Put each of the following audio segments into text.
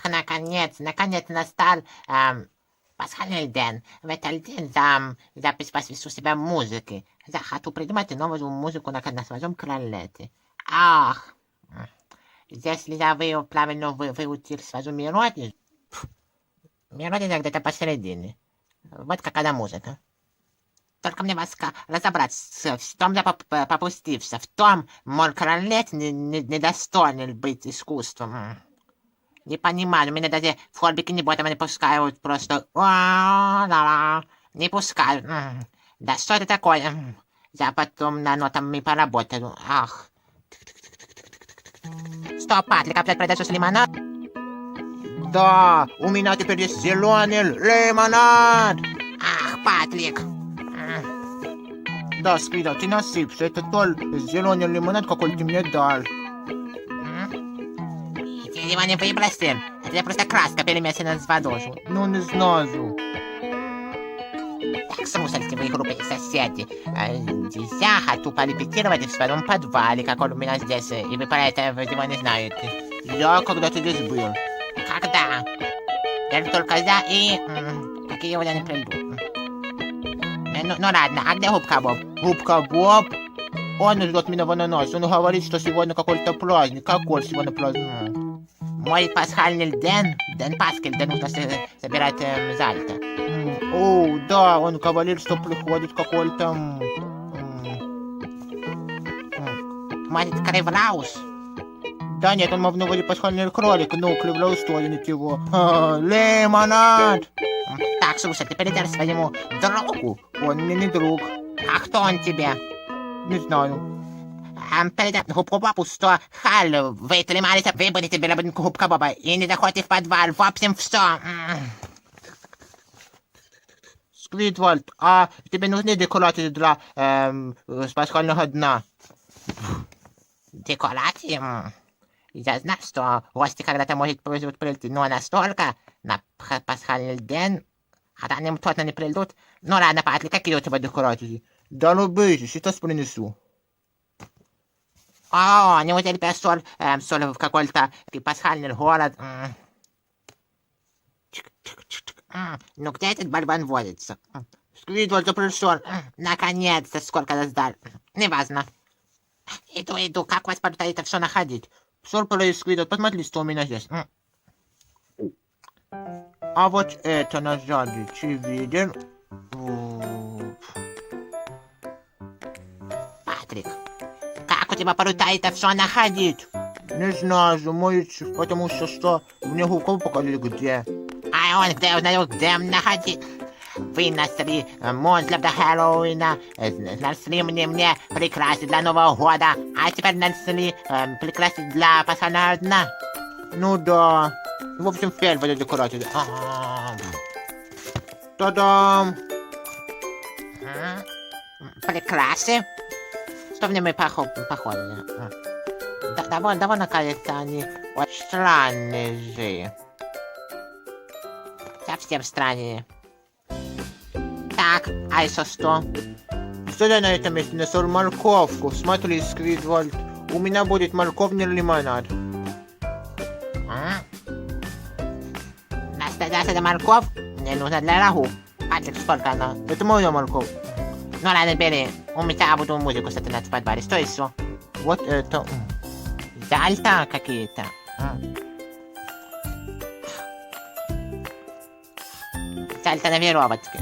наконец настал пасхальный день. В этот день запись посвящу себя музыке. Я хочу придумать новую музыку на своем кролете. Ах, если я правильно выучил свою мелодию, мелодия где-то посередине. Вот какая музыка. Только мне вас разобраться, в том я попустился, в том мой кролет недостойный быть искусством. Не понимаю, меня даже в хорбике не ботом не пускают, просто не пускают. Да что это такое? Я потом на нотами поработаю. Ах. Стоп, Патрик, опять продажешь лимонад? Да, у меня теперь есть зеленый лимонад. Ах, Патрик. Да, Сквидл, ты насыпься. Это тот зеленый лимонад, какой ты мне дал. Ты его не выбросил. Это просто краска перемешана с водой. Ну, не знаю. Так, слушайте, вы глупые соседи. Я хочу порепетировать в своем подвале, какой у меня здесь, и вы про это его не знаете. Я когда-то здесь был. Когда? Я только я и... Какие я не приду. Ну ладно, а где Губка Боб? Губка Боб? Он ждет меня в ананас. Он говорит, что сегодня какой-то праздник. Какой сегодня праздник? Мой пасхальный день Пасхи, где нужно собирать зальто. О, да, он говорит, что приходит какой-то... Может, Кривлаус? Да нет, он вроде пасхальный кролик, но Кривлаус тоже не его. Лимонад! Так, слушай, ты передай своему другу. Он мне не друг. А кто он тебе? Не знаю. Передай Губку Бобу, что Халл, вы трымались, вы будете берегать Губка Боба и не заходите в подвал. В общем, все. Сквидвальд, а тебе нужны декорации для пасхального дня? Декорации? Я знаю, что гости когда-то может прийти, но настолько на пасхальный день, когда они точно не придут. Ну ладно, Патрик, какие у тебя декорации? Да ну бейся, сейчас принесу. О, неужели соль в какой-то пасхальный город? Ну где этот барабан водится? Сквидвальд, ты пришел. Наконец-то, сколько ждал. Неважно. Иду, как вас это все находить? Сюрприз, Сквидвальд, посмотри, что у меня есть. А вот это на сзади, ты видел? Патрик, как у тебя это все находить? Не знаю, может, потому что мне Губка показали где. А он где узнает, где находить? Вы нашли монстров до Хэллоуина, нашли мне прикрасы для Нового года, а теперь нашли прикрасы для пасхального дня. Ну да. В общем, первая декорация. Та-дам! Прикрасы? Что в нем похоже? Довольно, кажется, они очень странные. Совсем странные. Так, а еще что? Что я на этом месте нашел морковку? Смотри, Сквидвальд, у меня будет морковный лимонад. Настоящая морковь? Мне нужно для рагу. Патрик, сколько она? Это моя морковь. Ну ладно, бери. У меня буду музыку сочинять в подвале. Что еще? Вот это. Зальта какие-то. Зальта на веревочке.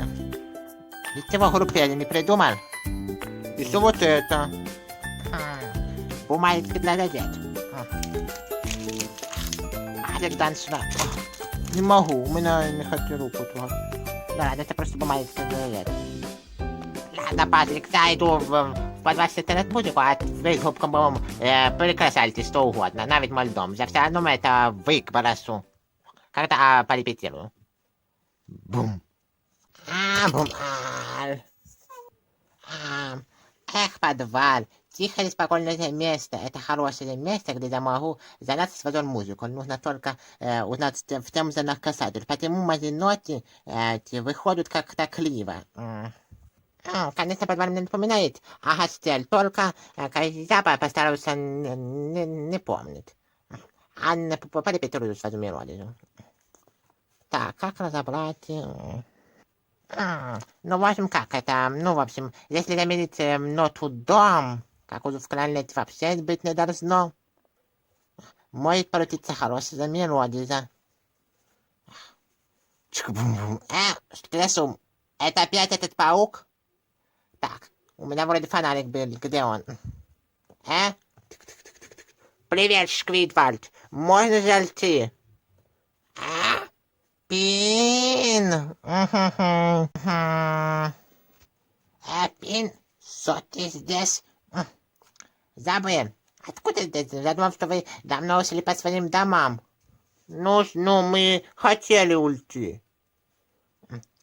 Из чего группе не придумал? Еще вот это. Бумажки для газет. Патрик, дан сюда. Не могу, у меня не хочу руку трогать. Ну ладно, это просто бумажки для газет. Ладно, Патрик, я иду в подвал сочинять музыку, а вы Губком Бобом перекрасайте что угодно, навіть мой дом. Я все равно это выброшу. Когда порепетирую. Бум. Бум. Эх, подвал. Тихое и спокойное место. Это хорошее место, где я могу заняться свою музыку. Нужно только узнать, в чем за нас касатель. Почему мои ноты выходят как-то криво. Конечно, подвал мне напоминает о гостях, только я постараюсь не помнить. А по репетирую сразу мелодию. Так, как разобрать? Ну, в общем, как это? Ну, в общем, если заметить ноту дом, как уже в кларнете вообще быть не должно, может получиться хорошая мелодия. Чик-бум-бум. Что за шум? Это опять этот паук? Так, у меня вроде фонарик был. Где он? Привет, Шквидвальд. Можно зайти? Пин. Пин, что ты здесь? Забыл. Откуда ты? Я думал, что вы давно ушли по своим домам. Ну, мы хотели уйти.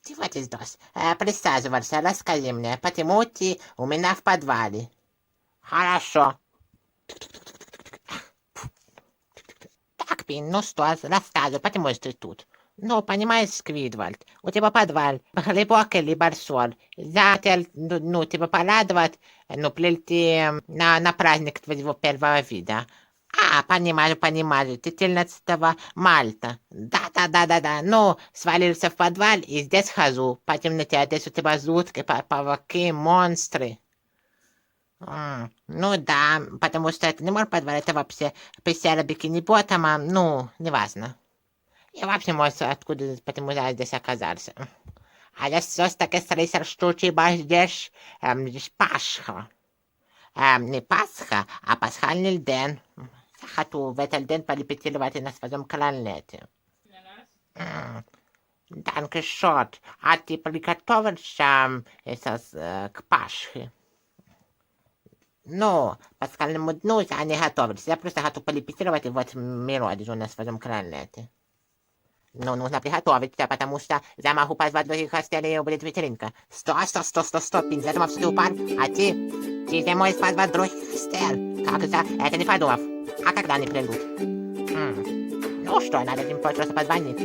Чего ты здесь? Присаживайся, расскажи мне, почему ты у меня в подвале? Хорошо. Так, Пин, ну что, рассказывай, почему ты тут? Ну, понимаешь, Сквидвальд, у тебя подвал глубокий или большой. Хотел, ну, тебя порадовать, ну, прийти на праздник твоего первого вида. Понимаю, ты 14 марта. Да. Ну, свалился в подвал и здесь хожу. По темноте, здесь у тебя жуткие пауки, монстры. Ну да, потому что это не мой подвал, это вообще пещера Бикини Ботома, ну, неважно. И вообще, может, откуда, потому что я здесь оказался. А я все-таки слышал, что у тебя здесь Пасха. Не Пасха, а пасхальный день. Я хочу в этот день порепетировать на своем кларнете. Danke schön. А ты приготовишься к Пасхе? Ну, пасхальному дню я не готовился. Я просто хочу порепетировать вот мелодию на своем кларнете. Ну, нужно приготовиться, потому что я могу позвать других гостей, и будет вечеринка. Стоп, Пин, я думал, что ты упал, а ты не можешь позвать других гостей. Как это не подумав. А когда они придут? Ну что, надо им просто позвонить.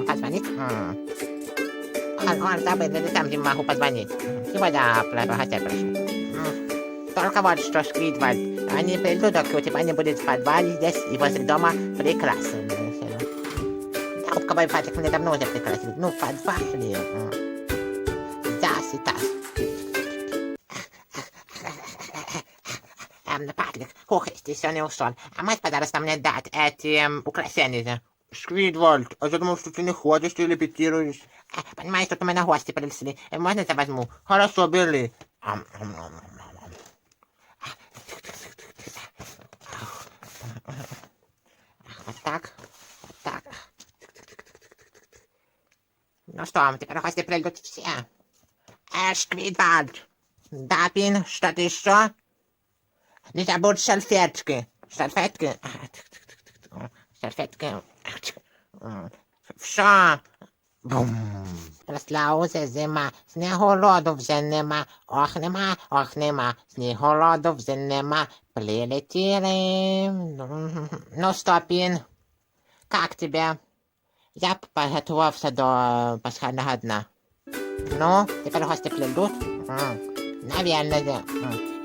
Позвонить? Он забыл, я сам им могу позвонить. Сегодня гостей прошу. Только вот что, Сквидвальд, они придут, у тебя не будет в подвале здесь и возле дома прекрасно. Трубковой патик мне давно уже прекрасил. Ну, в подвале. Здесь и так. Патрик, ух, ты еще не ушел. А можешь, пожалуйста, мне дать эти украшения? Сквидвальд, а я думал, что ты не ходишь, ты репетируешь. Понимаешь, тут у меня гости пришли. Можно я возьму? Хорошо, бери. Вот так. Ну что, теперь гости придут все. Сквидвальд. Да, Пин, что-то еще? Не забудь салфетки. Салфетки. Все. Бум. Прослався зима, снігу лоду вже нема. Ох, нема, снігу лоду вже нема. Прилетели. Ну что, Пин, как тебе? Я подготовился до пасхального дня. Ну, теперь гости придут? Наверное.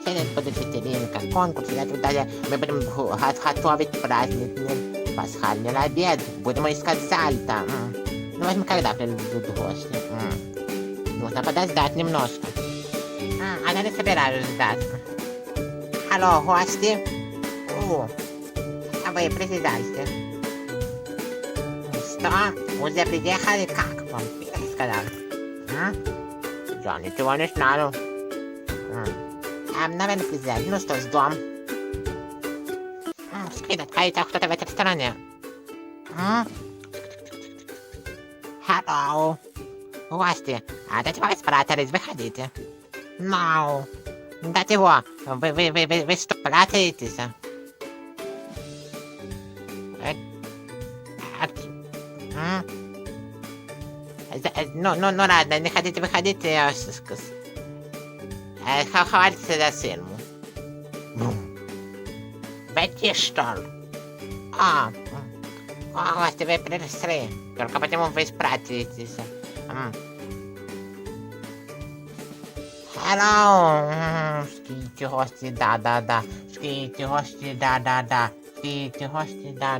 Сегодня будет вечеринка, конкурс, мы будем готовить праздничный пасхальный обед. Будем искать сальто. Ну, возьми, когда придут гости. Нужно подождать немножко. А я не собираюсь ждать. Алло, гости? А вы присядайте. Что? Уже приехали? Как вам? Сказал. Я ничего не знаю. Наверное, присядь. Ну что, ждем. Скидать, кажется, кто-то в этой стороне. Hello. Гости, дайте вы спрятались, выходите. No. Да чего? Вы что, прятаетесь? Ну, ладно, не хотите, выходите. Хватит за фильму. Выйти, что ли? Гости, вы пришли. Только почему вы спрятаетесь? Hello. Скидите гости, да. Скидите гости, да. Видите, гости, да.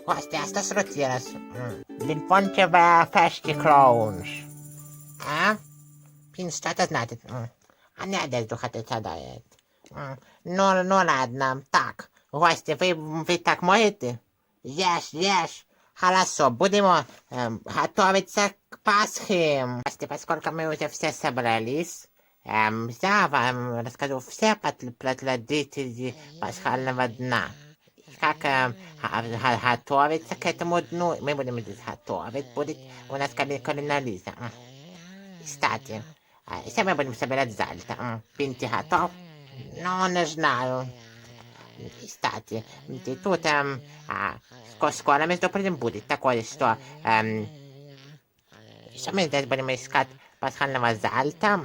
Гости, asta срутилась. Din Poncheva Festi Clowns. А? Пин, что это значит? А не одежду хотите дать. Ну ладно, так. Гости, вы так можете? Ешь. Хорошо, будем готовиться к Пасхе. Гости, поскольку мы уже все собрались, я вам расскажу все про традиции пасхального дня. Как готовиться к этому дню. Мы будем здесь готовить. Будет у нас кулинаризм. Кстати, если мы будем собирать зальто. Пинти готов? Ну, не знаю. Кстати, тут скоро, между прочим, будет такое, что мы здесь будем искать пасхального зальта.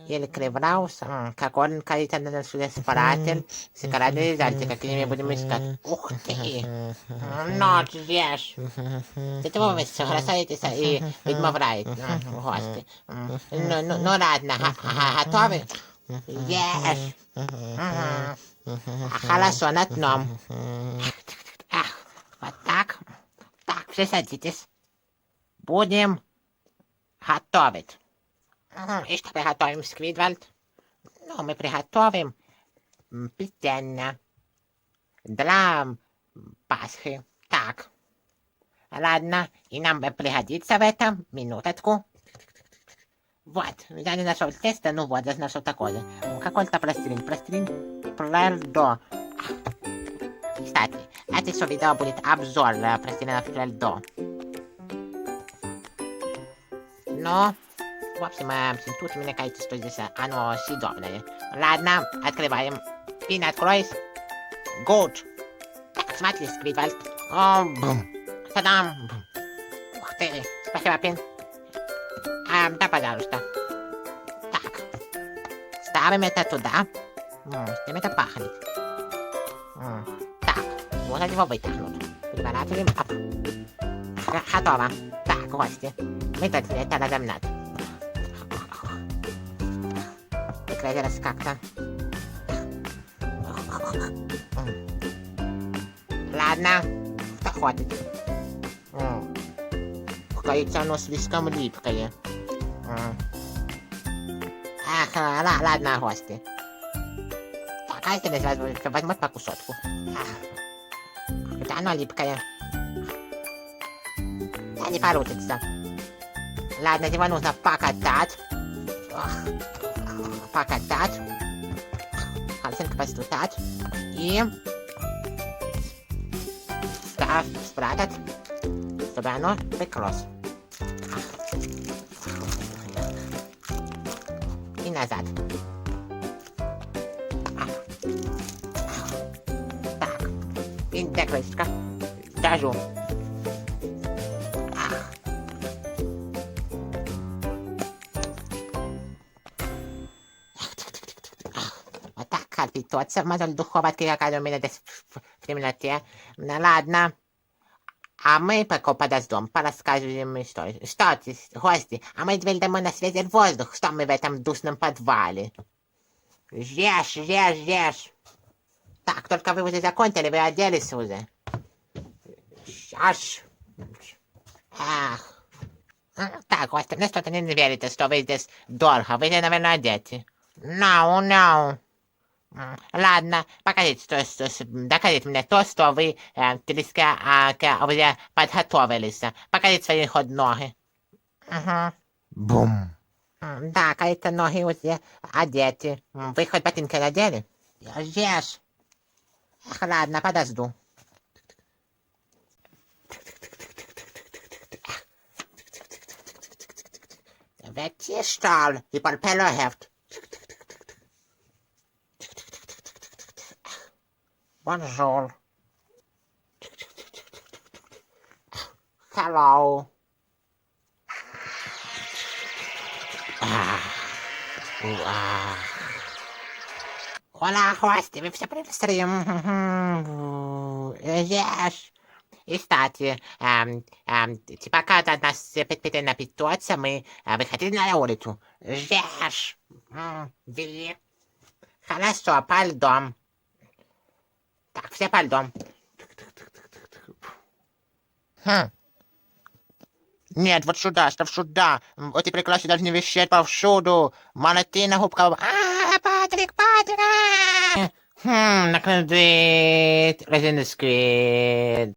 Или кривраус, как он, кажется, на судесфоратель, секретный зальте, какими будем искать. Ух ты! Ночь здесь! Ты чего вы соглашаетесь и відмовляєте, гости? Ну ладно, готовы? Ешь! Хорошо, на дном. Вот так. Так, все садитесь. Будем готовить. И что приготовим, Сквидвальд? Ну, мы приготовим печенье для Пасхи. Так. Ладно, и нам пригодится в этом. Минуточку. Вот, я не нашел тесто, ну вот, я нашел такое. Какой-то пластилин. Пластилин Плердо. Кстати, это все видео будет обзор пластилина Плердо. Но... В общем, тут мне кажется, что здесь оно съедобное. Ладно, открываем. Пин, откройся. Good. Так, смотри, Сквидвальд. О, бум. Та-дам. Ух ты. Спасибо, Пин. Да, пожалуйста. Так. Ставим это туда. Чем это пахнет? Так, можно его вытянуть. Переворачиваем. Готово. Так, гости. Мы тут это разомнать. Раз как-то. Ладно, что хватит. Кажется, оно слишком липкое. Ах, ладно, гости. Так, а если возьмут по кусочку. Это оно липкое. Да не получится. Ладно, его нужно покатать. Покатать, хорошенько постучать и спрятать, чтобы оно пеклось. И назад. Так, и декрышка. Держу. Питаться в мозоль духоватки, как у меня здесь в темноте. Ладно. А мы пока подождем, порассказываем историю. Кстати, гости, а мы теперь домой на свежий воздух, что мы в этом душном подвале. Ешь. Так, только вы уже закончили, вы оделись уже. Сейчас. Ах. Так, гости, мне что-то не верите, что вы здесь долго. Вы же, наверное, одеты. No. Ладно, покажите, докажите мне то, что вы уже подготовились. Покажите свои ход ноги. Бум. Да, кажется, ноги уже одеты. Вы хоть ботинки надели? Ешь. Ладно, подожду. Вети, что ли? И подпелохефт. Bonjour. Hello. Hola, гости, вы все пришли. Ешь. И, кстати, пока нас Петя напитаться, мы выходили на улицу. Ешь. Хорошо, пойдем. все пойдем. Нет, вот сюда, ставь сюда. Эти приклады должны висеть повсюду. Монеты на губках. Патрик, Патрик! Накладывает резинный скрит.